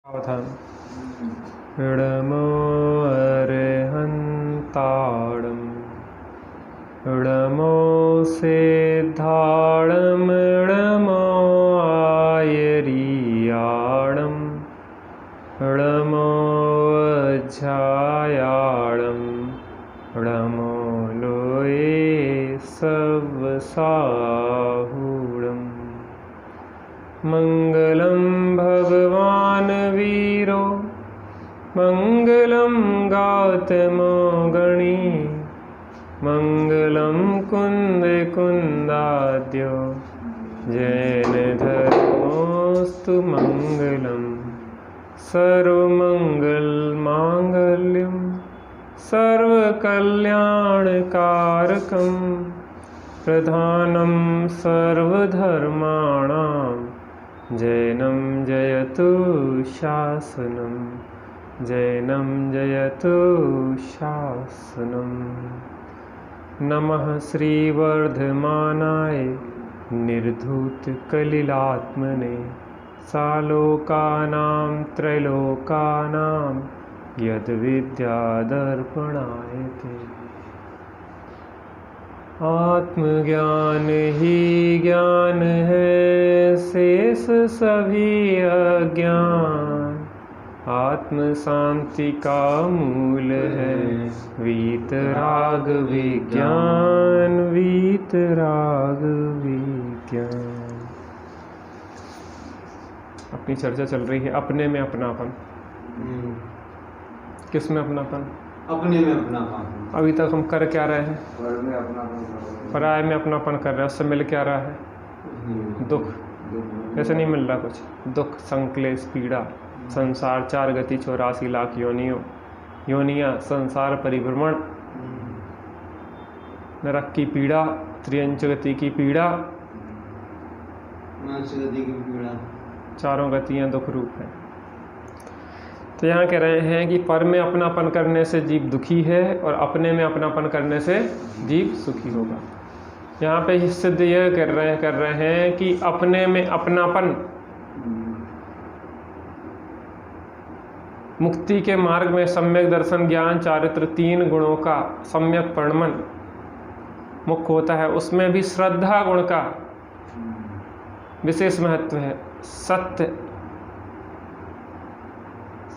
सावधान। इडमो अर्हन्ताडम् इडमो सिद्धाडम् इडमो आयरीयाडम् इडमो अज्जायाडम् इडमो लोये सवसाहूडम्। मंगलम भगवान वीरो मंगलम गौतमो गणी मंगलम कुंद कुंदाद्यो जैन धर्मोस्तु मंगलम सर्वमंगल मांगल्यम सर्वकल्याणकारकम प्रधानम सर्वधर्माणां जैनं जयतु शासनं जैनं जयतु शासनं। नमः श्रीवर्धमानाय निर्धूतकलिलात्मने सालोकानां त्रैलोकानां यद्विद्यादर्पणायते। आत्मज्ञान ही ज्ञान है शेष सभी अज्ञान आत्म शांति का मूल है वीतराग विज्ञान वीतराग विज्ञान। अपनी चर्चा चल रही है अपने में अपनापन। किस में अपनापन? अपने में अपनापन। अभी तक हम कर क्या रहे हैं? पर में अपनापन। पराये में अपनापन कर रहे हैं। उससे मिल क्या रहा है? दुख। ऐसे नहीं मिल रहा कुछ। दुख, संक्लेश, पीड़ा, संसार, 4 गति 84 लाख योनियां, संसार परिभ्रमण, नरक की पीड़ा, त्रियंच गति की पीड़ा, गति की पीड़ा, चारों गतियां दुख रूप है। तो यहाँ कह रहे हैं कि पर में अपनापन करने से जीव दुखी है और अपने में अपनापन करने से जीव सुखी होगा। यहाँ पे सिद्ध यह कर रहे हैं कि अपने में अपनापन मुक्ति के मार्ग में सम्यक दर्शन, ज्ञान, चारित्र, 3 गुणों का सम्यक परिणमन मुख्य होता है। उसमें भी श्रद्धा गुण का विशेष महत्व है।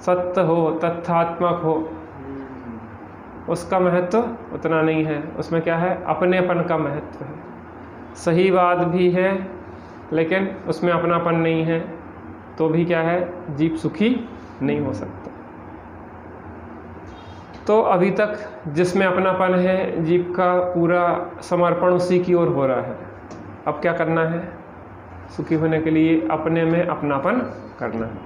सत्य हो, तथ्यात्मक हो, उसका महत्व उतना नहीं है। उसमें क्या है? अपनेपन का महत्व है। सही बात भी है लेकिन उसमें अपनापन नहीं है तो भी क्या है? जीव सुखी नहीं हो सकता। तो अभी तक जिसमें अपनापन है जीव का पूरा समर्पण उसी की ओर हो रहा है। अब क्या करना है? सुखी होने के लिए अपने में अपनापन करना है।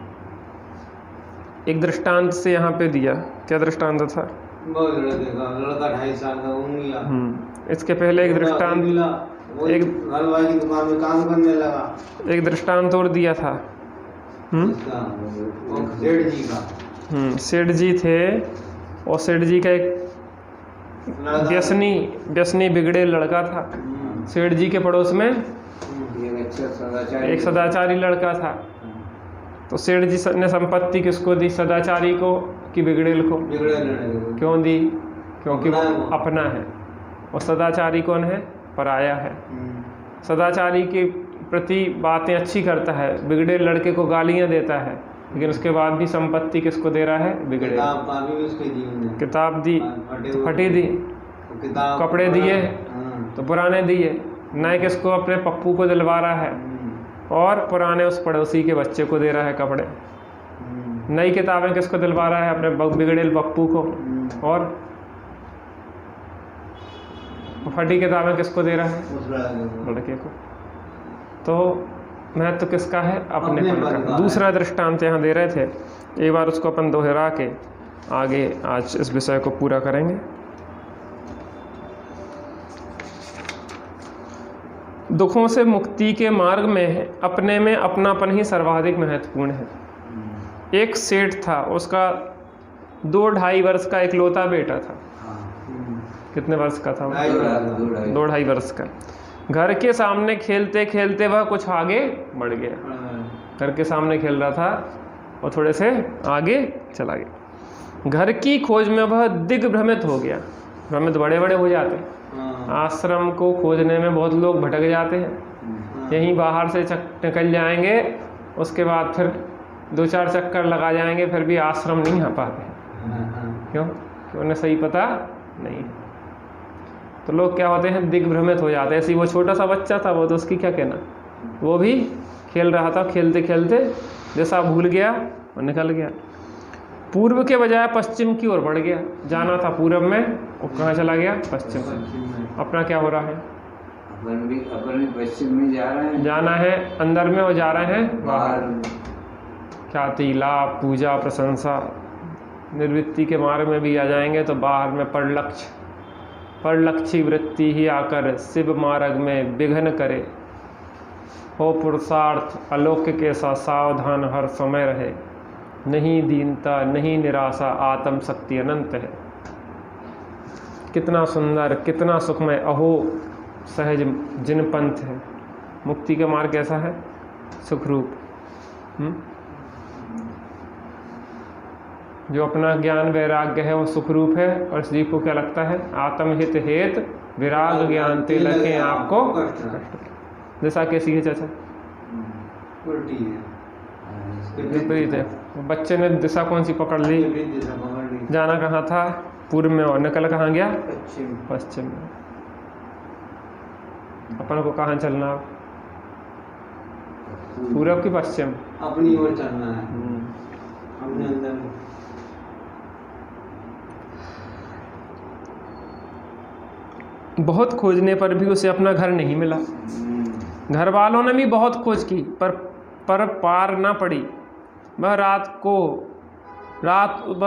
एक दृष्टांत से यहाँ पे दिया। क्या दृष्टांत था? लड़का 2.5 साल का उंगलियां। इसके पहले एक दृष्टांत, एक हलवाई की दुकान में काम करने लगा। एक दृष्टांत और दिया था। सेठ जी का। सेठ जी थे और सेठ जी का एक व्यसनी बिगड़े लड़का था। सेठ जी के पड़ोस में एक सदाचारी लड़का था। तो सेठ जी ने संपत्ति किसको दी? सदाचारी को कि बिगड़ेल को? क्यों दी? क्योंकि वो अपना है और सदाचारी कौन है? पराया है। सदाचारी के प्रति बातें अच्छी करता है, बिगड़े लड़के को गालियां देता है, लेकिन उसके बाद भी संपत्ति किसको दे रहा है? बिगड़े। किताब दी तो फटी दी, कपड़े दिए तो पुराने दिए, नए किसको? अपने पप्पू को दिलवा रहा है और पुराने उस पड़ोसी के बच्चे को दे रहा है कपड़े। नई किताबें किसको दिलवा रहा है? अपने बिगड़ेल पप्पू को। और फटी किताबें किसको दे रहा है? लड़के को। तो महत्व किसका है? अपनेपन का। दूसरा दृष्टांत यहाँ दे रहे थे, एक बार उसको अपन दोहरा के आगे आज इस विषय को पूरा करेंगे। दुखों से मुक्ति के मार्ग में अपने में अपनापन ही सर्वाधिक महत्वपूर्ण है। एक सेठ था, उसका 2-2.5 वर्ष का इकलौता बेटा था। कितने वर्ष का था? 2-2.5 वर्ष का। घर के सामने खेलते खेलते वह कुछ आगे बढ़ गया। घर के सामने खेल रहा था और थोड़े से आगे चला गया। घर की खोज में वह दिग्भ्रमित हो गया। भ्रमित बड़े बड़े हो जाते हैं। आश्रम को खोजने में बहुत लोग भटक जाते हैं। यहीं बाहर से निकल जाएंगे, उसके बाद फिर 2-4 चक्कर लगा जाएंगे, फिर भी आश्रम नहीं आ पाते। क्यों? कि उन्हें सही पता नहीं। तो लोग क्या होते हैं, दिग्भ्रमित हो जाते हैं। ऐसे वो छोटा सा बच्चा था, वो तो उसकी क्या कहना, वो भी खेल रहा था, खेलते खेलते दिशा भूल गया और निकल गया। पूर्व के बजाय पश्चिम की ओर बढ़ गया। जाना था पूर्व में, वो कहाँ चला गया, पश्चिम में। अपना क्या हो रहा है, अपन भी पश्चिम में जा रहे हैं। जाना है अंदर में और जा रहे हैं बाहर। ख्याति, लाभ, पूजा, प्रशंसा, निर्वृत्ति के मार्ग में भी आ जाएंगे तो बाहर में परलक्षी वृत्ति ही आकर शिव मार्ग में विघ्न करे। हो पुरुषार्थ अलौकिक ऐसा, सावधान हर समय रहे। नहीं दीनता नहीं निराशा, आत्म शक्ति अनंत है। कितना सुंदर, कितना सुखमय, अहो सहज जिन पंथ है। मुक्ति का मार्ग कैसा है, सुखरूप। जो अपना ज्ञान वैराग्य है वो सुखरूप है। और इस जीव को क्या लगता है, आत्महित हेत विराग ज्ञान ते लगे आपको कष्ट। दिशा कैसी है चाचा, उल्टी है, विपरीत है। बच्चे ने दिशा कौन सी पकड़ ली, जाना कहाँ था, पूर्व में, और निकल कहाँ गया, पश्चिम में। अपन को कहाँ चलना, पूरब की पश्चिम, अपनी ओर चलना है, अपने अंदर। बहुत खोजने पर भी उसे अपना घर नहीं मिला। घर वालों ने भी बहुत खोज की पर पार ना पड़ी। वह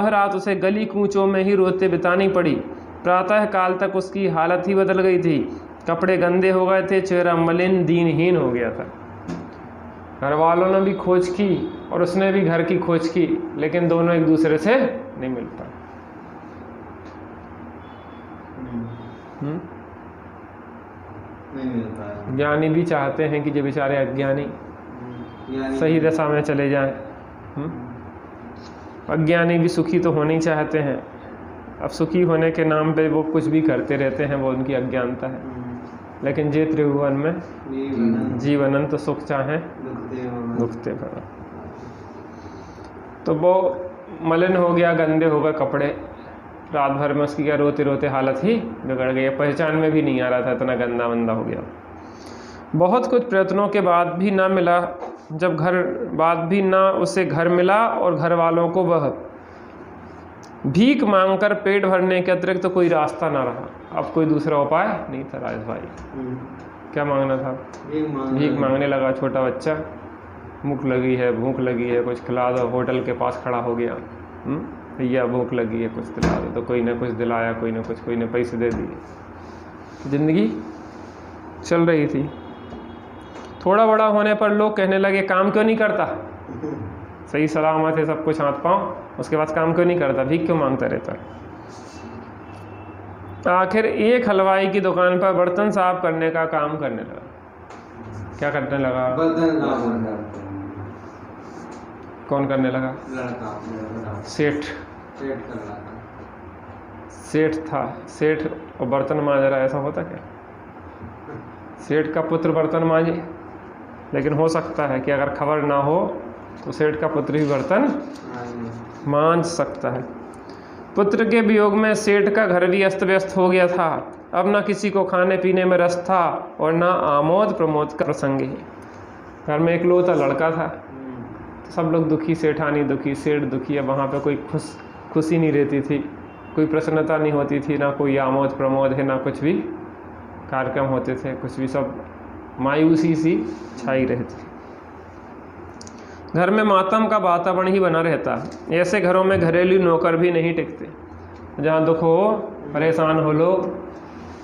रात उसे गली कूचों में ही रोते बितानी पड़ी। प्रातः काल तक उसकी हालत ही बदल गई थी। कपड़े गंदे हो गए थे, चेहरा मलिन दीनहीन हो गया था। घर वालों ने भी खोज की और उसने भी घर की खोज की, लेकिन दोनों एक दूसरे से नहीं मिल पाए। नहीं मिल पाया। ज्ञानी भी चाहते हैं कि जो बेचारे अज्ञानी सही दिशा में चले जाएं। अज्ञानी भी सुखी तो होने ही चाहते हैं। अब सुखी होने के नाम पे वो कुछ भी करते रहते हैं, वो उनकी अज्ञानता है। लेकिन जे त्रिभुवन में जीव अनंत सुख चाहें दुखते भरा। तो वो मलिन हो गया, गंदे हो गए कपड़े। रात भर में उसकी क्या रोते रोते हालत ही बिगड़ गई। पहचान में भी नहीं आ रहा था, इतना गंदा मंदा हो गया। बहुत कुछ प्रयत्नों के बाद भी ना मिला। जब उसे घर मिला और घर वालों को वह भीख मांगकर पेट भरने के अतिरिक्त तो कोई रास्ता ना रहा। अब कोई दूसरा उपाय नहीं था। राजेश भाई क्या मांगना था, भीख मांगने लगा। छोटा बच्चा, भूख लगी है कुछ खिला दो। होटल के पास खड़ा हो गया, भैया भूख लगी है कुछ दिला दो। तो कोई ने कुछ दिलाया, कोई ने पैसे दे दिए। जिंदगी चल रही थी। थोड़ा बड़ा होने पर लोग कहने लगे काम क्यों नहीं करता, सही सलामत है सब कुछ हाथ पांव, उसके बाद काम क्यों नहीं करता, भीख क्यों मांगता रहता। आखिर एक हलवाई की दुकान पर बर्तन साफ करने का काम करने लगा। क्या करने लगा, कौन करने लगा, सेठ था। सेठ और बर्तन मांज रहा, ऐसा होता क्या। सेठ का पुत्र बर्तन मांजे, लेकिन हो सकता है कि अगर खबर ना हो तो सेठ का पुत्र भी बर्तन मांज सकता है। पुत्र के वियोग में सेठ का घर भी अस्त व्यस्त हो गया था। अब ना किसी को खाने पीने में रस था और ना आमोद प्रमोद का प्रसंग ही। घर में इकलौता लड़का था, तो सब लोग दुखी, सेठानी दुखी, सेठ दुखी। अब वहाँ पे कोई खुशी नहीं रहती थी, कोई प्रसन्नता नहीं होती थी, ना कोई आमोद प्रमोद है, ना कुछ भी कार्यक्रम होते थे, कुछ भी, सब मायूसी सी छाई रहती। घर में मातम का वातावरण ही बना रहता। ऐसे घरों में घरेलू नौकर भी नहीं टिकते। जहाँ दुख हो, परेशान हो लोग,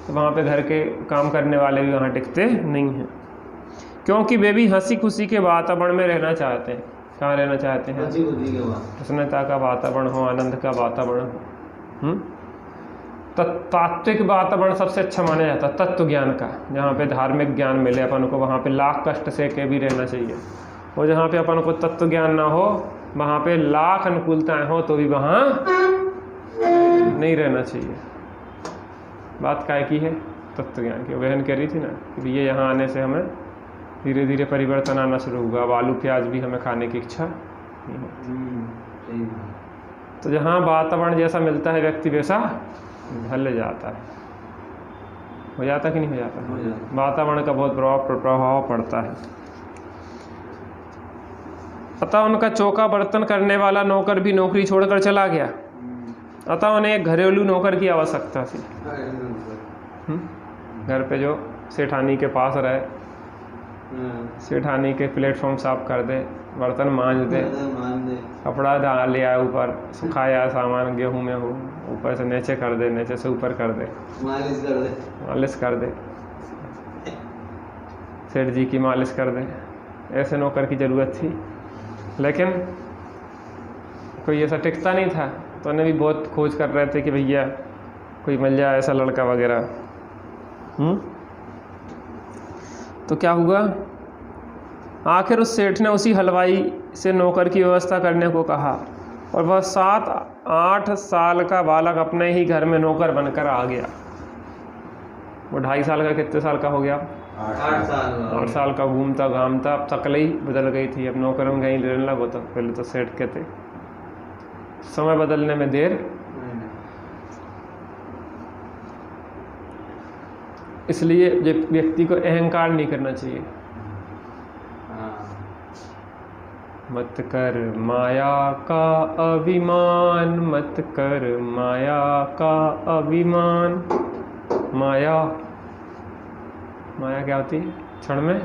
तो वहाँ पे घर के काम करने वाले भी वहाँ टिकते नहीं हैं, क्योंकि वे भी हंसी खुशी के वातावरण में रहना चाहते हैं। कहाँ रहना चाहते हैं, प्रसन्नता का वातावरण हो, आनंद का वातावरण हो। तात्विक वातावरण सबसे अच्छा माना जाता है, तत्व ज्ञान का। जहाँ पे धार्मिक ज्ञान मिले अपन को, वहाँ पे लाख कष्ट से के भी रहना चाहिए। और जहाँ पे अपन को तत्व ज्ञान ना हो, वहाँ पे लाख अनुकूलताएं हो तो भी वहाँ नहीं रहना चाहिए। बात काय की है? तत्व ज्ञान की। बहन कह रही थी ना कि भैया यहाँ आने से हमें धीरे धीरे परिवर्तन आना शुरू हुआ, अब आलू प्याज भी हमें खाने की इच्छा नहीं होती। तो जहाँ वातावरण जैसा मिलता है व्यक्ति वैसा ढल जाता है। हो जाता कि नहीं हो जाता? वातावरण का बहुत प्रभाव पड़ता है। अतः उनका चौका बर्तन करने वाला नौकर भी नौकरी छोड़कर चला गया। अतः उन्हें एक घरेलू नौकर की आवश्यकता थी। घर पे जो सेठानी के पास रहे, सेठानी के प्लेटफॉर्म साफ कर दे, बर्तन मांज दे, कपड़ा डाल ले आए, ऊपर सुखाया सामान गेहूं में हो, ऊपर से नीचे कर दे, नीचे से ऊपर कर दे, मालिश कर दे, सेठ जी की मालिश कर दे। ऐसे नौकर की ज़रूरत थी, लेकिन कोई ऐसा टिकता नहीं था। तो उन्हें भी बहुत खोज कर रहे थे कि भैया कोई मिल जाए ऐसा लड़का वगैरह। तो क्या हुआ, आखिर उस सेठ ने उसी हलवाई से नौकर की व्यवस्था करने को कहा और वह 7-8 साल का बालक अपने ही घर में नौकर बनकर आ गया। वो 2.5 साल का, कितने साल का हो गया? 8 साल का। घूमता घामता अब शक्ल ही बदल गई थी। अब नौकर में कहीं लेने लगा तो पहले तो सेठ के थे। समय बदलने में देर, इसलिए व्यक्ति को अहंकार नहीं करना चाहिए। मत कर माया का अभिमान, मत कर माया का अभिमान। माया, माया क्या होती है? क्षण में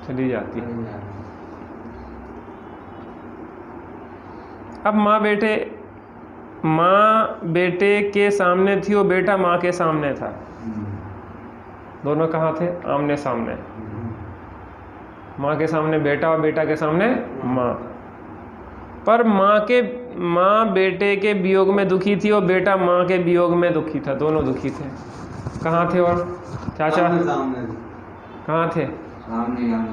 चली जाती है। अब माँ बेटे के सामने थी और बेटा माँ के सामने था। दोनों कहाँ थे? आमने सामने। माँ के सामने बेटा और बेटा के सामने माँ। पर माँ बेटे के वियोग में दुखी थी और बेटा माँ के वियोग में दुखी था। दोनों दुखी थे। कहाँ थे? और चाचा कहाँ थे?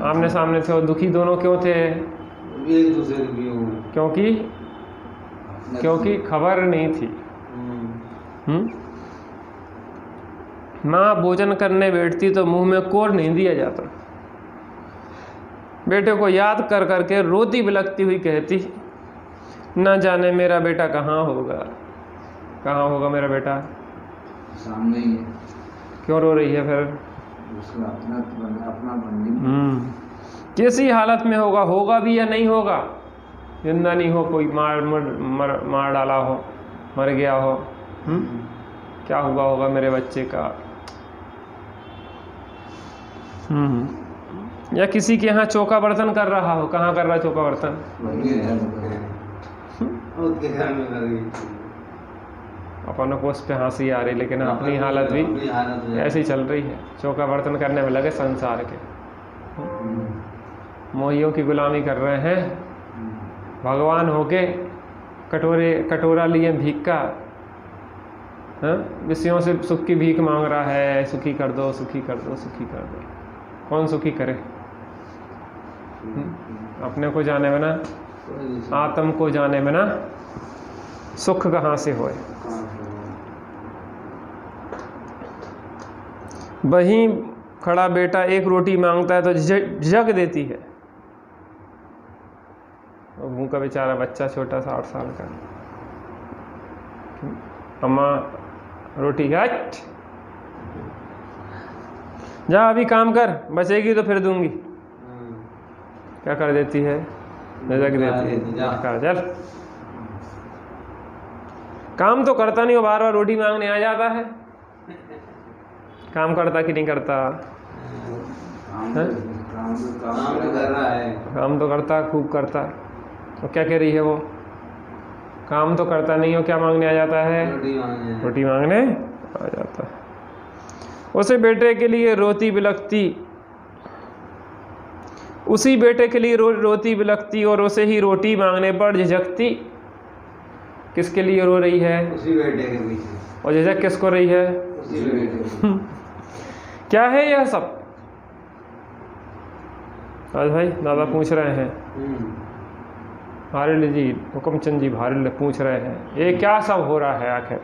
आमने सामने थे। और दुखी दोनों क्यों थे? एक दूसरे के वियोग में। क्योंकि खबर नहीं थी। माँ भोजन करने बैठती तो मुंह में कोर नहीं दिया जाता। बेटे को याद कर करके रोती बिलखती हुई कहती, न जाने मेरा बेटा कहाँ होगा। कहाँ होगा मेरा बेटा? सामने ही है। क्यों रो रही है फिर? उसका अपना बंदी कैसी हालत में होगा भी या नहीं होगा? जिंदा नहीं हो, कोई मार डाला हो, मर गया हो, क्या हुआ होगा मेरे बच्चे का? या किसी के यहाँ चौका बर्तन कर रहा हो। कहाँ कर रहा है चौका बर्तन? अपनों को उस पे हंसी आ रही, लेकिन अपनी हालत भी ऐसी चल रही है। चौका बर्तन करने में लगे संसार के, मोहियों की गुलामी कर रहे हैं। भगवान होके कटोरा लिए भीख का, विषयों से सुख की भीख मांग रहा है। सुखी कर दो, सुखी कर दो, सुखी कर दो। कौन सुखी करे? अपने को जाने बिना, आत्म को जाने बिना सुख कहाँ से होए? वहीं खड़ा बेटा एक रोटी मांगता है तो झिझक देती है। मुँह का बेचारा बच्चा छोटा सा 8 साल का, अम्मा रोटी हट, जा अभी काम कर, बचेगी तो फिर दूंगी। क्या कर देती है? झिझक देती है। चल, काम तो करता नहीं हो, बार बार रोटी मांगने आ जाता है। काम करता कि नहीं करता? काम तो करता, खूब करता। तो क्या कह रही है वो? काम तो करता नहीं हो, क्या मांगने आ जाता है? रोटी मांगने आ जाता है। उसे बेटे के लिए रोती बिलखती, उसी बेटे के लिए रोती बिलखती और उसे ही रोटी मांगने पर झिझकती। किसके लिए रो रही है? उसी बेटे के पीछे। और झिझक किसको रही है? उसी बेटे। क्या है यह सब? आज भाई दादा पूछ रहे हैं। भारिल जी, हुक्मचंद जी भारिल पूछ रहे हैं ये क्या सब हो रहा है आखिर?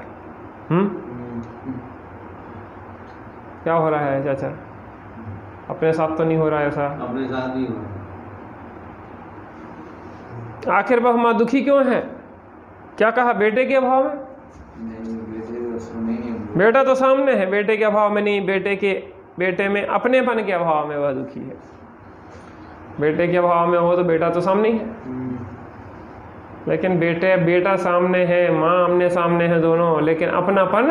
क्या हो रहा है चाचा? अपने साथ तो नहीं हो रहा ऐसा? अपने साथ नहीं हो रहा। आखिर वह माँ दुखी क्यों है? क्या कहा? बेटे के अभाव में? नहीं, बेटे उसको नहीं है। बेटा तो सामने है, बेटे के अभाव में नहीं, बेटे में अपनेपन के अभाव में वह दुखी है। बेटे के अभाव में हो तो बेटा तो सामने ही है, लेकिन बेटा सामने है, माँ आमने सामने है दोनों, लेकिन अपनापन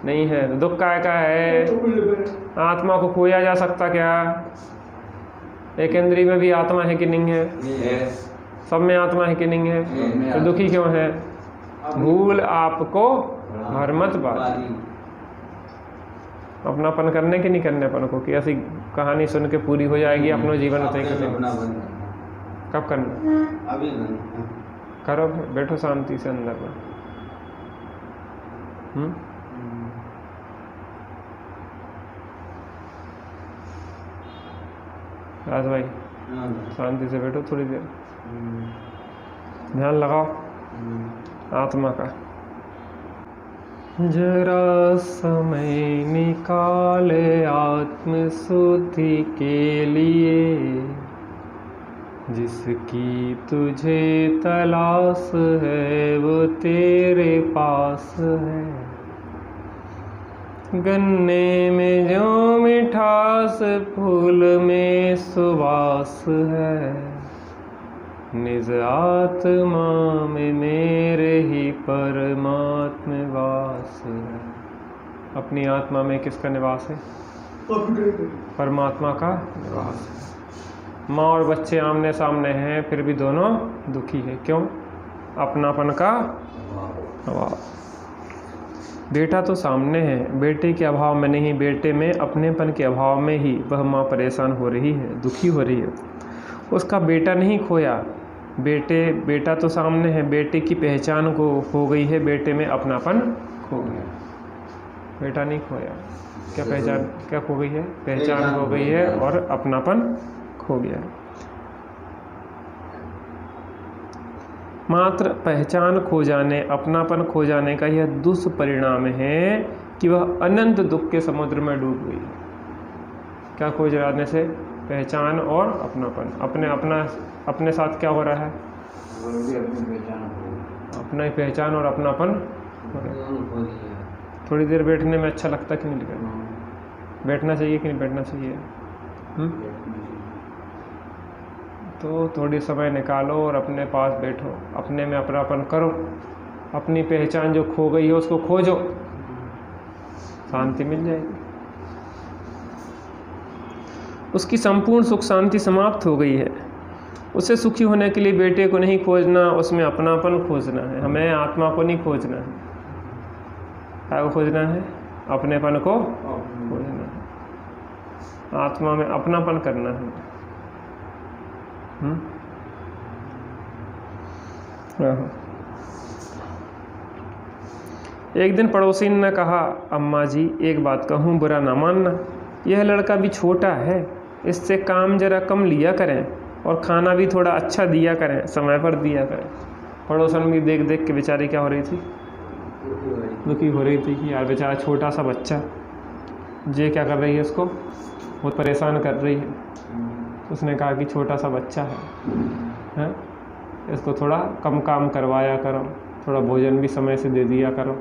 नहीं है। दुख का है? आत्मा को खोया जा सकता क्या? एक इंद्रिय में भी आत्मा है कि नहीं है? सब में आत्मा है कि नहीं है? तो दुखी क्यों है? भूल आपको भरमत बात। अपनापन करने के नहीं करनेपन को कि ऐसी कहानी सुन के पूरी हो जाएगी अपना जीवन उतने के लिए। कब करना? अभी करो, बैठो शांति से अंदर में। राज भाई शांति से बैठो थोड़ी देर, ध्यान लगाओ आत्मा का। जरा समय निकाले आत्म शुद्धि के लिए, जिसकी तुझे तलाश है वो तेरे पास है। गन्ने में जो मिठास फूल में सुवास है, निज आत्मा में मेरे ही परमात्म वास है। अपनी आत्मा में किसका निवास है? परमात्मा का निवास है। माँ और बच्चे आमने सामने हैं, फिर भी दोनों दुखी है। क्यों? अपनापन का अभाव। बेटा तो सामने है, बेटे के अभाव में नहीं, बेटे में अपनेपन के अभाव में ही वह माँ परेशान हो रही है, दुखी हो रही है। उसका बेटा नहीं खोया, बेटा तो सामने है, बेटे की पहचान को हो गई है, बेटे में अपनापन खो गया। बेटा नहीं खोया, क्या पहचान क्या खो गई है? पहचान हो गई है और अपनापन खो गया। मात्र पहचान खो जाने, अपनापन खो जाने का यह दुष्परिणाम है कि वह अनंत दुख के समुद्र में डूब गई। क्या खो जाने से? पहचान और अपनापन। अपने साथ क्या हो रहा है? अपना ही पहचान और अपनापन हो रहा है। थोड़ी देर बैठने में अच्छा लगता कि नहीं लगता? बैठना चाहिए कि नहीं बैठना चाहिए? तो थोड़ी समय निकालो और अपने पास बैठो, अपने में अपनापन करो, अपनी पहचान जो खो गई है उसको खोजो, शांति मिल जाएगी। उसकी संपूर्ण सुख शांति समाप्त हो गई है। उसे सुखी होने के लिए बेटे को नहीं खोजना, उसमें अपनापन खोजना है। हमें आत्मा को नहीं खोजना है। क्या को खोजना है? अपनेपन को खोजना है, आत्मा में अपनापन करना है। एक दिन पड़ोसी ने कहा, अम्मा जी एक बात कहूँ, बुरा ना मानना, यह लड़का भी छोटा है, इससे काम जरा कम लिया करें और खाना भी थोड़ा अच्छा दिया करें, समय पर दिया करें। पड़ोसन भी देख देख के बेचारी क्या हो रही थी? दुखी हो रही थी कि यार बेचारा छोटा सा बच्चा, ये क्या कर रही है, इसको बहुत परेशान कर रही है। उसने कहा कि छोटा सा बच्चा है, इसको थोड़ा कम काम करवाया करो, थोड़ा भोजन भी समय से दे दिया करो।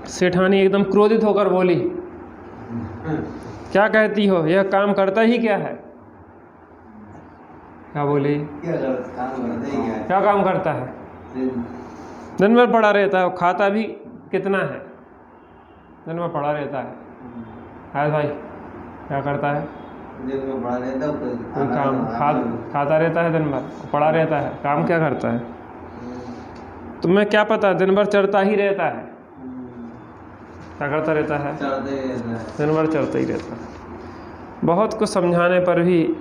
सेठानी एकदम क्रोधित होकर बोली, क्या कहती हो, यह काम करता ही क्या है? क्या बोली? क्या काम करता है? दिन भर पड़ा रहता है, खाता भी कितना है, दिन भर पड़ा रहता है भाई। क्या करता है? काम खाता रहता है, दिन भर पड़ा रहता है, काम क्या करता है? तुम्हें क्या पता, दिन भर चढ़ता ही रहता है। क्या करता रहता है? दिन भर चढ़ता ही रहता है। बहुत कुछ समझाने पर भी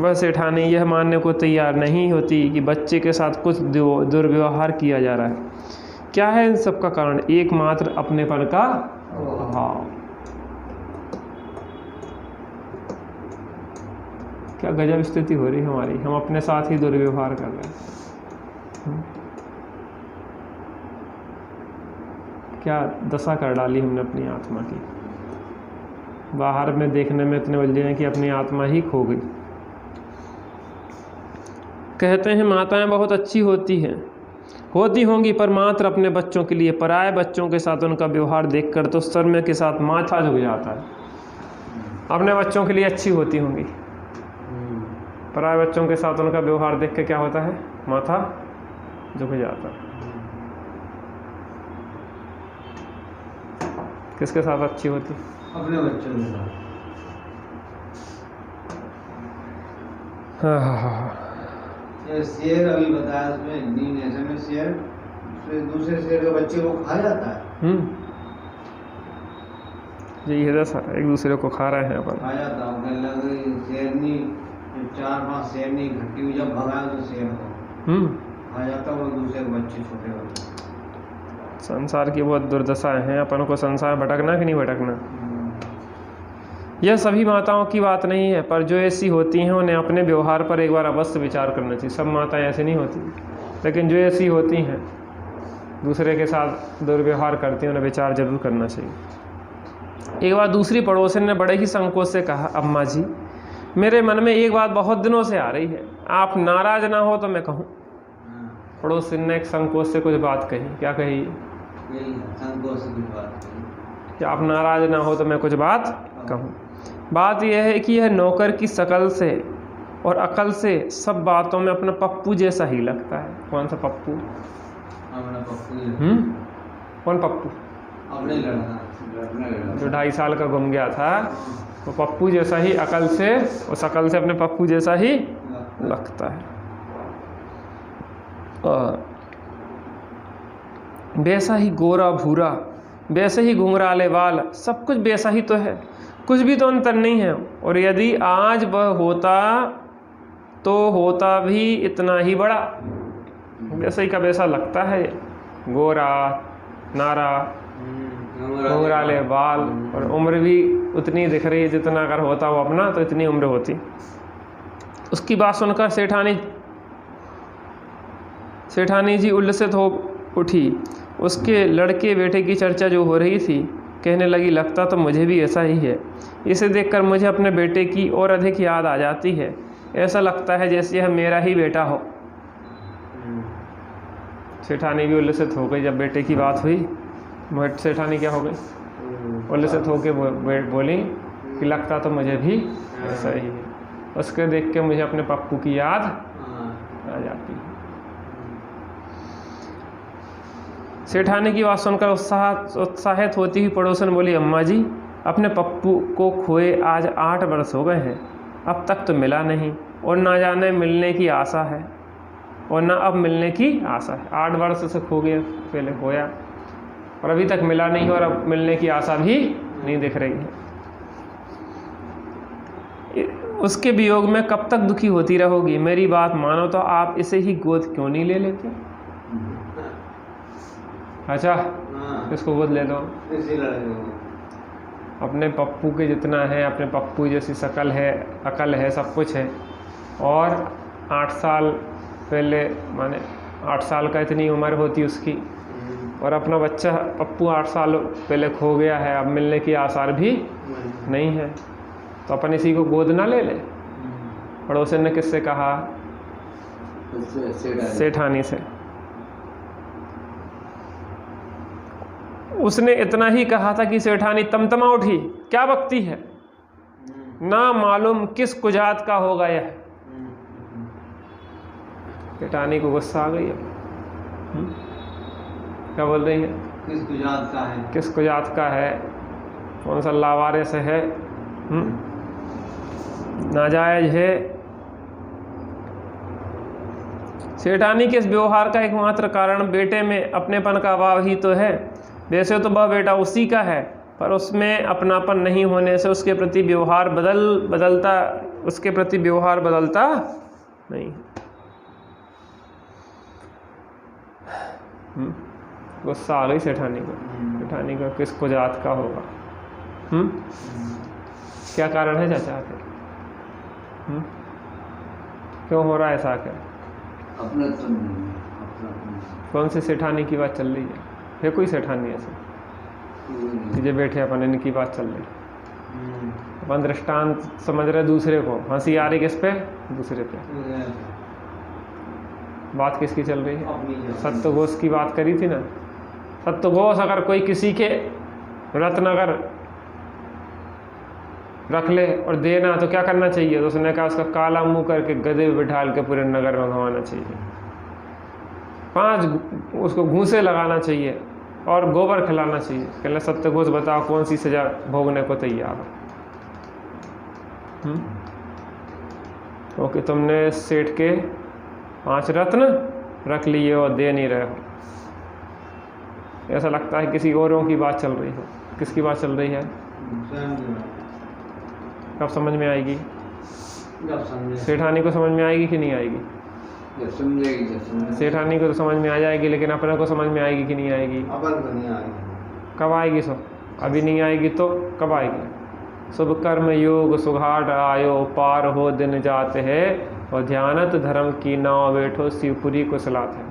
वह सेठानी यह मानने को तैयार नहीं होती कि बच्चे के साथ कुछ दुर्व्यवहार किया जा रहा है। क्या है इन सब का कारण? एकमात्र अपनेपन का अभाव। क्या गजब स्थिति हो रही है हमारी, हम अपने साथ ही दुर्व्यवहार कर रहे हैं। क्या दशा कर डाली हमने अपनी आत्मा की। बाहर में देखने में इतने उलझे हैं कि अपनी आत्मा ही खो गई। कहते हैं माताएं बहुत अच्छी होती हैं, होती होंगी, पर मात्र अपने बच्चों के लिए। पराये बच्चों के साथ उनका व्यवहार देखकर तो शर्म के साथ माथा झुक जाता है। अपने बच्चों के लिए अच्छी होती होंगी, पराये बच्चों के साथ उनका व्यवहार देख के क्या होता है, माथा झुक जाता है। किसके साथ अच्छी होती? अपने बच्चों के साथ। हाँ। ये शेर अभी बताया उसमें, नींद ऐसे में शेर दूसरे शेर के बच्चे को खा जाता है। यही है दशा, एक दूसरे को खा रहे हैं अपन। खा जाता हूँ, कहने लगे शेरनी 4-5 शेरनी इकट्ठी हुई, जब भगाया तो शेर को खा जाता वो दूसरे के बच्चे छोटे होते। संसार की बहुत दुर्दशाएं हैं, अपन को संसार भटकना कि नहीं भटकना। यह सभी माताओं की बात नहीं है, पर जो ऐसी होती हैं उन्हें अपने व्यवहार पर एक बार अवश्य विचार करना चाहिए। सब माताएं ऐसी नहीं होती, लेकिन जो ऐसी होती हैं दूसरे के साथ दुर्व्यवहार करती हैं, उन्हें विचार जरूर करना चाहिए। एक बार दूसरी पड़ोसन ने बड़े ही संकोच से कहा, अम्मा जी मेरे मन में एक बात बहुत दिनों से आ रही है, आप नाराज ना हो तो मैं कहूँ। पड़ोसन ने एक संकोच से कुछ बात कही। क्या कही? संकोच की बात कि आप नाराज ना हो तो मैं कुछ बात कहूँ। बात यह है कि यह नौकर की शकल से और अकल से सब बातों में अपना पप्पू जैसा ही लगता है। कौन सा पप्पू? अपना पप्पू। कौन पप्पू? अपने लड़का जो 2.5 साल का गुम गया था, वो पप्पू जैसा ही अकल से और शकल से अपने पप्पू जैसा ही लगता है। और वैसा ही गोरा भूरा, वैसे ही घुंघराले बाल, सब कुछ वैसा ही तो है, कुछ भी तो अंतर नहीं है। और यदि आज वह होता तो होता भी इतना ही बड़ा, वैसे ही का वैसा लगता है। गोरा नारा, घुंघराले बाल, और उम्र भी उतनी दिख रही है जितना अगर होता वो अपना तो इतनी उम्र होती। उसकी बात सुनकर सेठानी जी उल्लसित हो उठी। उसके लड़के बेटे की चर्चा जो हो रही थी, कहने लगी, लगता तो मुझे भी ऐसा ही है। इसे देखकर मुझे अपने बेटे की और अधिक याद आ जाती है। ऐसा लगता है जैसे यह मेरा ही बेटा हो। सेठानी भी उल्लसित हो गई जब बेटे की बात हुई। सेठानी क्या हो गई? उल्लसित होकर बोली कि लगता तो मुझे भी ऐसा ही है। उसके देख के मुझे अपने पप्पू की याद आ जाती है। सेठानी की बात सुनकर उत्साहित होती हुई पड़ोसन बोली, अम्मा जी अपने पप्पू को खोए आज 8 वर्ष हो गए हैं, अब तक तो मिला नहीं, और ना जाने मिलने की आशा है, और ना अब मिलने की आशा है। 8 वर्ष से खो गया, पहले खोया और अभी तक मिला नहीं, और अब मिलने की आशा भी नहीं दिख रही है। उसके वियोग में कब तक दुखी होती रहोगी? मेरी बात मानो तो आप इसे ही गोद क्यों नहीं ले लेते? अच्छा, इसको गोद ले लो। अपने पप्पू के जितना है, अपने पप्पू जैसी शकल है, अकल है, सब कुछ है, और 8 साल पहले, माने 8 साल का इतनी उम्र होती उसकी, और अपना बच्चा पप्पू 8 साल पहले खो गया है, अब मिलने की आसार भी नहीं है, तो अपन इसी को गोद ना ले ले। पड़ोसन ने किससे कहा? सेठानी से। उसने इतना ही कहा था कि सेठानी तमतमा उठी, क्या बकती है, ना मालूम किस कुजात का होगा यह। सेठानी को गुस्सा आ गई है। क्या बोल रही है? किस कुजात का है? किस कुजात का है, कौन सा लावारे से है, नाजायज है। सेठानी के इस व्यवहार का एकमात्र कारण बेटे में अपनेपन का अभाव ही तो है। वैसे तो वह बेटा उसी का है, पर उसमें अपनापन नहीं होने से उसके प्रति व्यवहार बदलता नहीं। गुस्सा आ गई सेठानी को। सेठानी को किसको जात का होगा? क्या कारण है चाचा? क्यों हो रहा है ऐसा? क्या अपना तो नहीं है, अपना कौन सी सेठानी की बात चल रही है कोई सेठानी ऐसे कि जो बैठे अपन इनकी बात चल रही है? अपन दृष्टांत समझ रहे दूसरे को, हंसी आ रही किस पे? दूसरे पे। बात किसकी चल रही है? सत्यघोष की बात करी थी ना। सत्यघोष अगर कोई किसी के रत्न अगर रख ले और देना तो क्या करना चाहिए? तो उसने कहा उसका काला मुंह करके गधे पे बिठाल के पूरे नगर में घुमाना चाहिए, 5 उसको घूंसे लगाना चाहिए और गोबर खिलाना चाहिए। कहले सत्यघोष बताओ कौन सी सजा भोगने को तैयार हो? क्योंकि तुमने सेठ के 5 रत्न रख लिए और दे नहीं रहे हो। ऐसा लगता है किसी औरों की बात चल रही है। किसकी बात चल रही है? कब समझ में आएगी? सेठानी को समझ में आएगी कि नहीं आएगी? सेठानी को तो समझ में आ जाएगी, लेकिन अपने को समझ में आएगी कि नहीं आएगी? कब आएगी? सो अभी नहीं आएगी तो कब आएगी? शुभ कर्म योग सुघाट आयो, पार हो दिन जाते है, और ध्यानत धर्म की नाव बैठो, शिवपुरी को सलात है।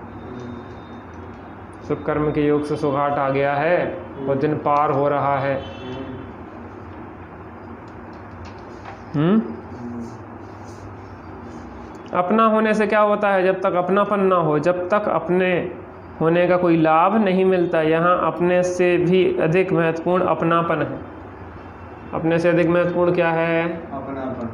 शुभ कर्म के योग से सुघाट आ गया है और दिन पार हो रहा है। अपना होने से क्या होता है? जब तक अपनापन ना हो, जब तक अपने होने का कोई लाभ नहीं मिलता, यहाँ अपने से भी अधिक महत्वपूर्ण अपनापन है। अपने से अधिक महत्वपूर्ण क्या है? अपनापन।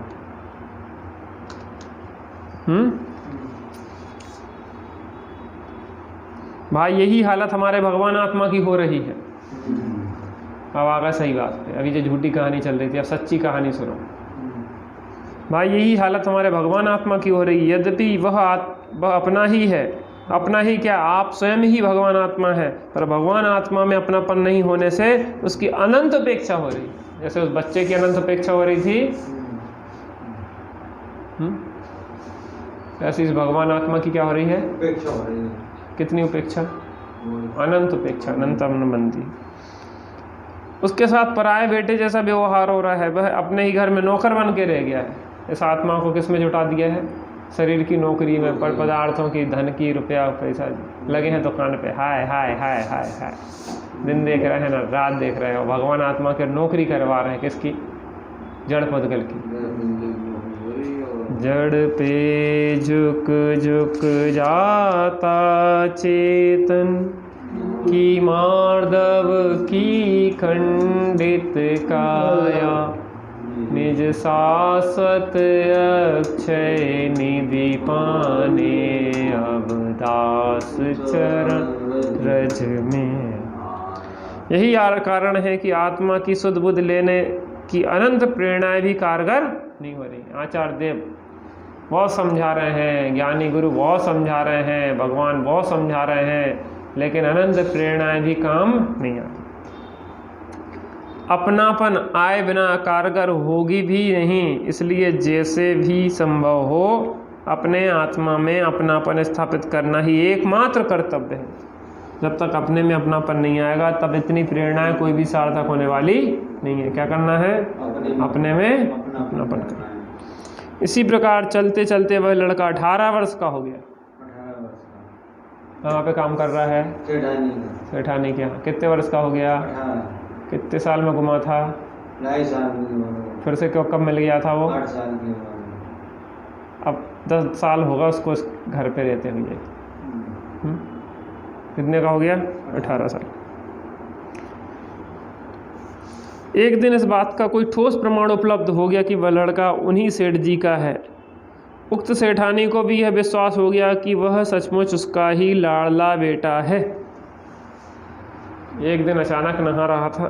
भाई यही हालत हमारे भगवान आत्मा की हो रही है। अब आगा सही बात है, अभी जो झूठी कहानी चल रही थी अब सच्ची कहानी सुनो। भाई यही हालत हमारे भगवान आत्मा की हो रही है। यद्यपि वह अपना ही है, अपना ही क्या, आप स्वयं ही भगवान आत्मा है, पर भगवान आत्मा में अपनापन नहीं होने से उसकी अनंत अपेक्षा हो रही है। जैसे उस बच्चे की अनंत अपेक्षा हो रही थी, ऐसे इस भगवान आत्मा की क्या हो रही है? उपेक्षा हो रही है। कितनी उपेक्षा? अनंत उपेक्षा, अनंत अनबंदी। उसके साथ पराये बेटे जैसा व्यवहार हो रहा है। वह अपने ही घर में नौकर बन के रह गया है। इस आत्मा को किस में जुटा दिया है? शरीर की नौकरी में, पर पदार्थों की, धन की, रुपया पैसा लगे हैं दुकान पे, हाय हाय हाय हाय हाय, दिन देख रहे हैं ना रात देख रहे हो। भगवान आत्मा के नौकरी करवा रहे हैं किसकी? जड़ पुद्गल की। जड़ पे झुक झुक जाता चेतन की, मार्दव की खंडित काया, निज शाश्वत अक्षय निधि पाने, अब दास चरण रज में। यही कारण है कि आत्मा की सुध बुध लेने की अनंत प्रेरणाएं भी कारगर नहीं हो रही। आचार्य देव बहुत समझा रहे हैं, ज्ञानी गुरु बहुत समझा रहे हैं, भगवान बहुत समझा रहे हैं, लेकिन अनंत प्रेरणाएं भी काम नहीं आती। अपनापन आए बिना कारगर होगी भी नहीं। इसलिए जैसे भी संभव हो अपने आत्मा में अपनापन स्थापित करना ही एकमात्र कर्तव्य है। जब तक अपने में अपनापन नहीं आएगा तब इतनी प्रेरणाएं कोई भी सार्थक होने वाली नहीं है। क्या करना है? अपने में अपनापन करना। इसी प्रकार चलते चलते वह लड़का 18 वर्ष का हो गया। 18 वर्ष का। कहाँ पे काम कर रहा है? सेठानी के यहाँ। कितने वर्ष का हो गया? 18। कितने साल में घुमा था? 2.5 साल की। फिर से कब मिल गया था वो? 8 साल की। अब 10 साल होगा उसको उस घर पे रहते हुए। कितने का हो गया? 18 साल। एक दिन इस बात का कोई ठोस प्रमाण उपलब्ध हो गया कि वह लड़का उन्हीं सेठ जी का है। उक्त सेठानी को भी यह विश्वास हो गया कि वह सचमुच उसका ही लाडला बेटा है। एक दिन अचानक नहा रहा था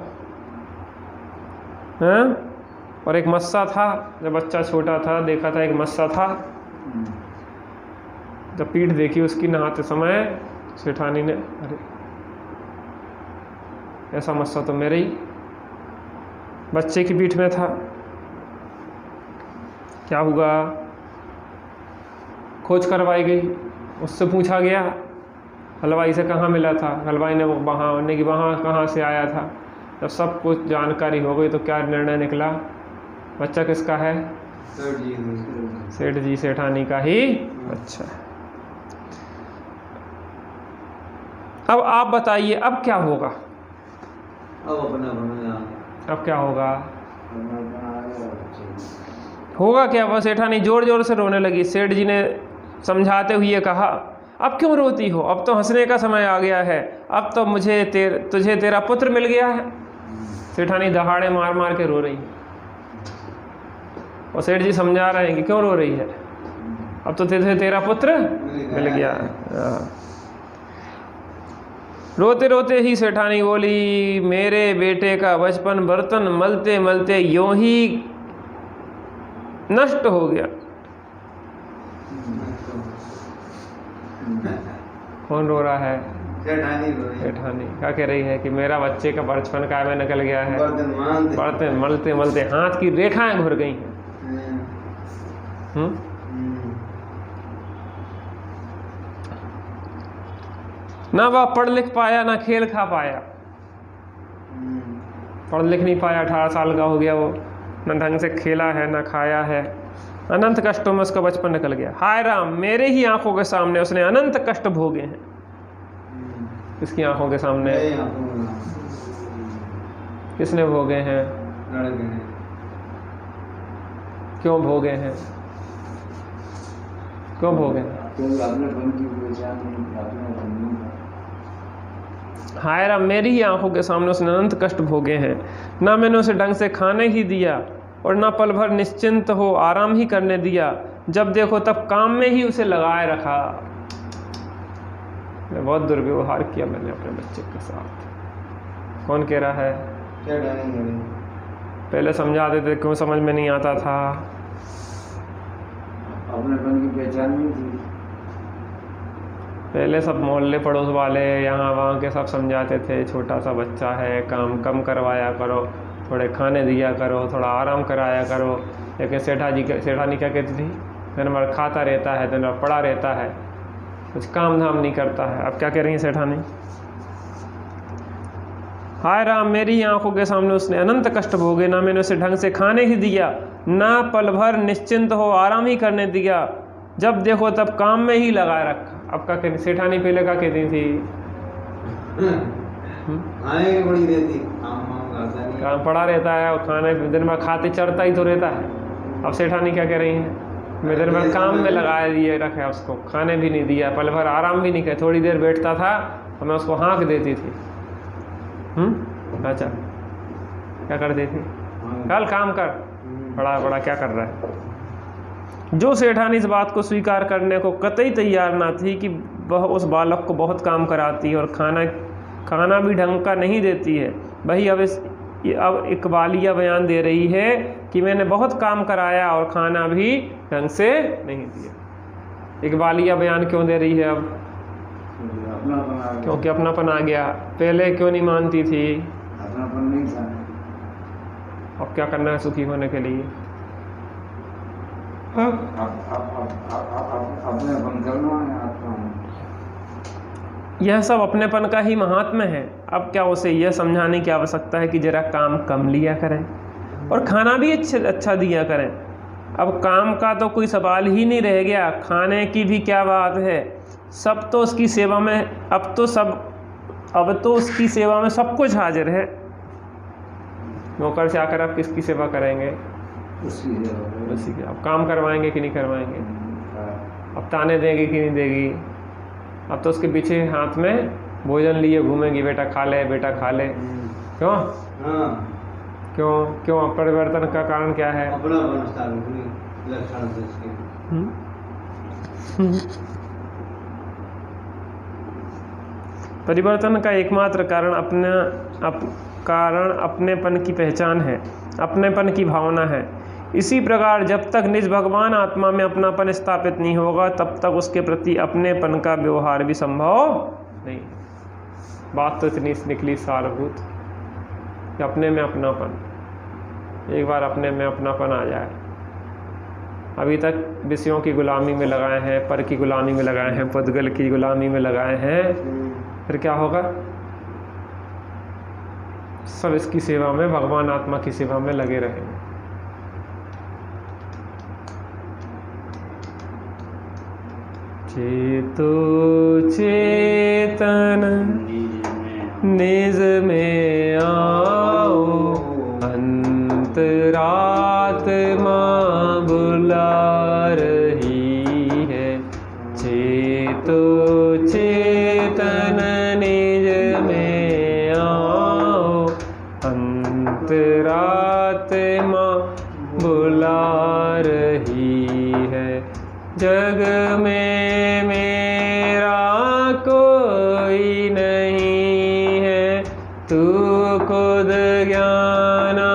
और एक मस्सा था। जब बच्चा छोटा था देखा था एक मस्सा था। जब पीठ देखी उसकी नहाते समय सेठानी ने, अरे ऐसा मस्सा तो मेरे ही बच्चे की पीठ में था। क्या हुआ? खोज करवाई गई, उससे पूछा गया हलवाई से कहाँ मिला था। हलवाई ने वहाँ कहाँ से आया था। जब सब कुछ जानकारी हो गई तो क्या निर्णय निकला? बच्चा किसका है? सेठ जी सेठानी का ही। अच्छा, अब आप बताइए अब क्या होगा? अब क्या होगा? होगा क्या? वह सेठानी जोर जोर से रोने लगी। सेठ जी ने समझाते हुए कहा, अब क्यों रोती हो? अब तो हंसने का समय आ गया है। अब तो तुझे तेरा पुत्र मिल गया है। सेठानी दहाड़े मार मार के रो रही है और सेठ जी समझा रहे हैं कि क्यों रो रही है, अब तो तुझे तेरा पुत्र मिल गया है। रोते रोते ही सेठानी बोली, मेरे बेटे का बचपन बर्तन मलते मलते यूं ही नष्ट हो गया। कौन रो रहा है? सेठानी क्या कह रही है कि मेरा बच्चे का बचपन काय में निकल गया है, बर्तन मलते मलते हाथ की रेखाएं घुर गई हैं। ना वह पढ़ लिख पाया ना खेल खा पाया। पढ़ लिख नहीं पाया, 18 साल का हो गया वो, न ढंग से खेला है ना खाया है। अनंत कष्टों में उसका बचपन निकल गया। हाय राम, मेरे ही आंखों के सामने उसने अनंत कष्ट भोगे हैं। किसकी आंखों के सामने? किसने भोगे हैं? क्यों भोगे हैं? क्यों भोगे हैं? हाय राम, मेरी ही आंखों के सामने उसने अनंत कष्ट भोगे हैं। ना मैंने उसे ढंग से खाने ही दिया और ना पल भर निश्चिंत हो आराम ही करने दिया। जब देखो तब काम में ही उसे लगाए रखा। बहुत दुर्व्यवहार किया मैंने अपने बच्चे के साथ। कौन कह रहा है? पहले समझा देते, क्यों समझ में नहीं आता था? अपनेपन की पहचान नहीं थी। पहले सब मोहल्ले पड़ोस वाले यहाँ वहाँ के सब समझाते थे, छोटा सा बच्चा है, काम कम करवाया करो, थोड़े खाने दिया करो, थोड़ा आराम कराया करो। लेकिन सेठानी क्या कहती थी? दिन भर खाता रहता है, दिन भर पड़ा रहता है, कुछ काम धाम नहीं करता है। अब क्या कह रही है सेठानी? हाय राम, मेरी आंखों के सामने उसने अनंत कष्ट भोगे। ना मैंने उसे ढंग से खाने ही दिया, ना पल भर निश्चिंत हो आराम ही करने दिया। जब देखो तब काम में ही लगाए रखा। अब क्या कहती सेठानी? पहले क्या कहती थी? बड़ी रहती, काम पड़ा रहता है और खाने दिन भर खाते चढ़ता ही तो रहता है। अब सेठानी क्या कह रही है? मैं दिन भर काम में लगाए दिए रखे, उसको खाने भी नहीं दिया, पल भर आराम भी नहीं किया। थोड़ी देर बैठता था तो मैं उसको हाँक देती थी। अच्छा, क्या कर देती? कल काम कर, बड़ा बड़ा क्या कर रहा है? जो सेठानी इस बात को स्वीकार करने को कतई तैयार ना थी कि वह उस बालक को बहुत काम कराती है और खाना भी ढंग का नहीं देती है, वही अब इकबालिया बयान दे रही है कि मैंने बहुत काम कराया और खाना भी ढंग से नहीं दिया। इकबालिया बयान क्यों दे रही है अब? क्योंकि अपनापन आ गया। पहले क्यों नहीं मानती थी? अपनापन नहीं था। अब क्या करना है सुखी होने के लिए? अपनेपन करना है आपका। यह सब अपनेपन का ही महात्म्य है। अब क्या उसे यह समझाने की आवश्यकता है कि जरा काम कम लिया करें और खाना भी अच्छा दिया करें। अब काम का तो कोई सवाल ही नहीं रह गया, खाने की भी क्या बात है। सब तो उसकी सेवा में, अब तो उसकी सेवा में सब कुछ हाजिर है। नौकर से आकर आप किसकी सेवा करेंगे? उसी की। अब काम करवाएंगे कि नहीं करवाएंगे? अब ताने देगी कि नहीं देगी? अब तो उसके पीछे हाथ में भोजन लिए घूमेंगी, बेटा खा ले, बेटा खा ले। क्यों? क्यों परिवर्तन का कारण क्या है? परिवर्तन का एकमात्र कारण अपनेपन की पहचान है, अपनेपन की भावना है। इसी प्रकार जब तक निज भगवान आत्मा में अपनापन स्थापित नहीं होगा तब तक उसके प्रति अपनेपन का व्यवहार भी संभव नहीं। बात तो इतनी निकली सारभूत कि अपने में अपनापन, एक बार अपने में अपनापन आ जाए। अभी तक विषयों की गुलामी में लगाए हैं, पर की गुलामी में लगाए हैं, पुद्गल की गुलामी में लगाए हैं, फिर क्या होगा? सब इसकी सेवा में, भगवान आत्मा की सेवा में लगे रहेंगे। चेतो चेतन निज में आओ, अंतरात्मा बुला रही है। चेतो चेतन निज में आओ, अंतरात्मा बुला रही है। जग में मेरा कोई नहीं है, तू खुद ज्ञानानंदमयी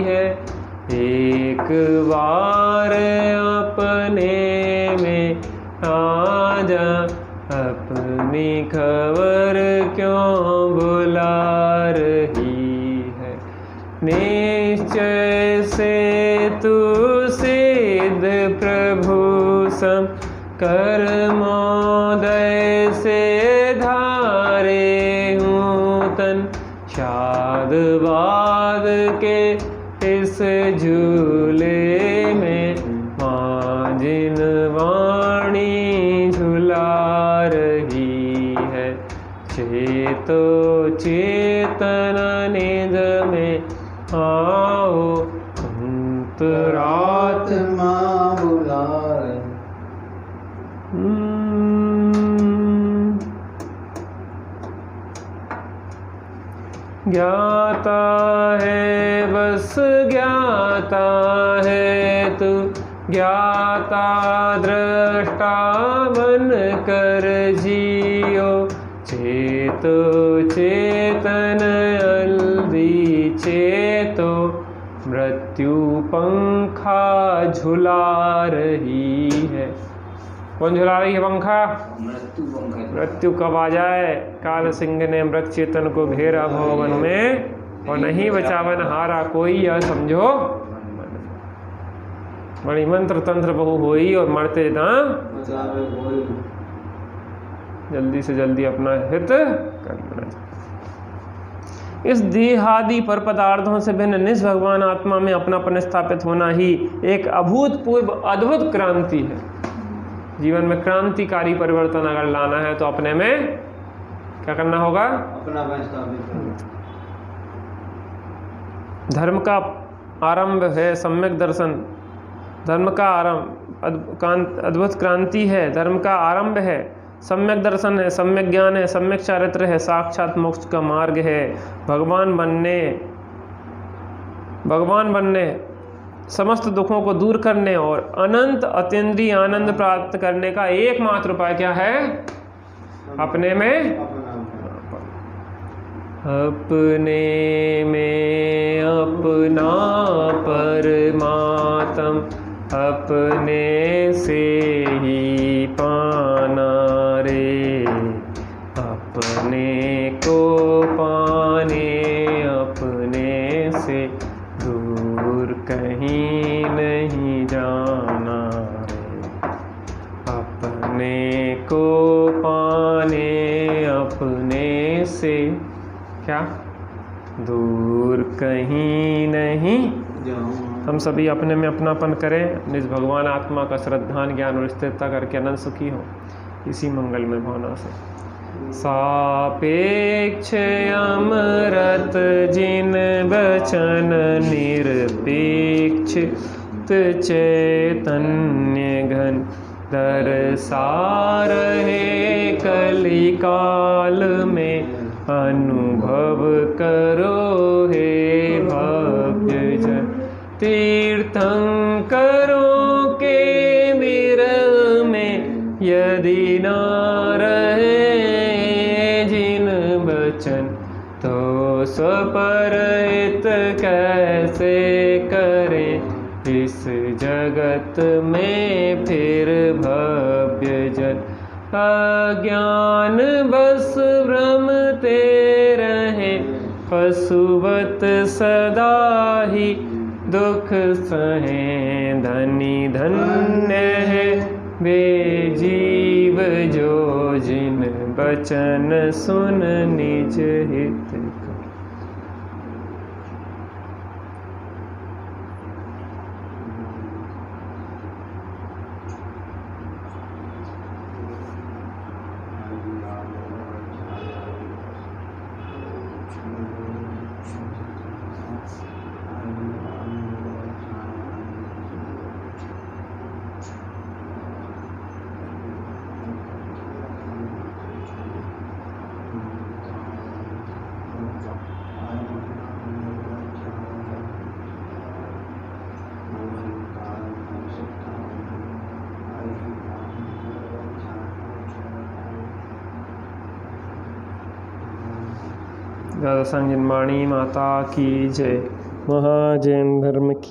है। एक बार अपने में आ जा, अपनी खबर क्यों बुला रही है। निश्चय से तू सिद्ध प्रभु सम, कर्मोदय से धारे हूँ तन। शाद बाद के इस झूले में माँ जिन वाणी झुला रही है। चेतो चेतन निज में आओ, अंतरात्मा बुला रही। ज्ञाता है बस ज्ञाता है तू, ज्ञाता दृष्टा बन कर जियो। चेतो चेतन अल्दी चेतो, मृत्यु पंखा झुला रही है। कौन झुला रही है पंखा? मृत्यु कब आ जाए। काल सिंह ने मृत चेतन को घेरा भवन में, और नहीं बचावन हारा कोई, यह समझो। बड़ी मंत्र तंत्र बहु होई, और मरते ना जल्दी से जल्दी अपना हित कर लेना चाहिए। इस देहादि पर पदार्थों से भिन्न निज भगवान आत्मा में अपनापन स्थापित होना ही एक अभूतपूर्व अद्भुत क्रांति है। जीवन में क्रांतिकारी परिवर्तन अगर लाना है तो अपने में क्या करना होगा? अपना स्थापित। धर्म का आरंभ है सम्यक दर्शन, धर्म का आरंभ अद्भुत क्रांति है, धर्म का आरंभ है सम्यक दर्शन है, सम्यक ज्ञान है, सम्यक चारित्र है, साक्षात मोक्ष का मार्ग है। भगवान बनने समस्त दुखों को दूर करने और अनंत अतीन्द्रिय आनंद प्राप्त करने का एकमात्र उपाय क्या है? अपने में अपना परमात्म अपने से ही पाना रे। अपने को पाने अपने से दूर कहीं नहीं जाना रे। अपने को पाने अपने से क्या दूर कहीं नहीं। हम सभी अपने में अपनापन करें, निज भगवान आत्मा का श्रद्धान ज्ञान और स्थिरता करके अनंत सुखी हो इसी मंगलमय भावना से। सापेक्ष अमृत जिन बचन निरपेक्ष चैतन्य घन दरसा रहे कलिकाल में अनुभव करो हे भव्य जन। तीर्थंकरों के विरह में यदि न रहे जिन बचन, तो स्वपरहित कैसे करें इस जगत में फिर भव्य जन। अज्ञान बस भ्रमते रहे पशुवत सदा ही दुख सहे। धनी धन्य है वे जीव जो जिन बचन सुन निज हित का। दादा सांगजन वाणी माता की जय। महाजैन धर्म की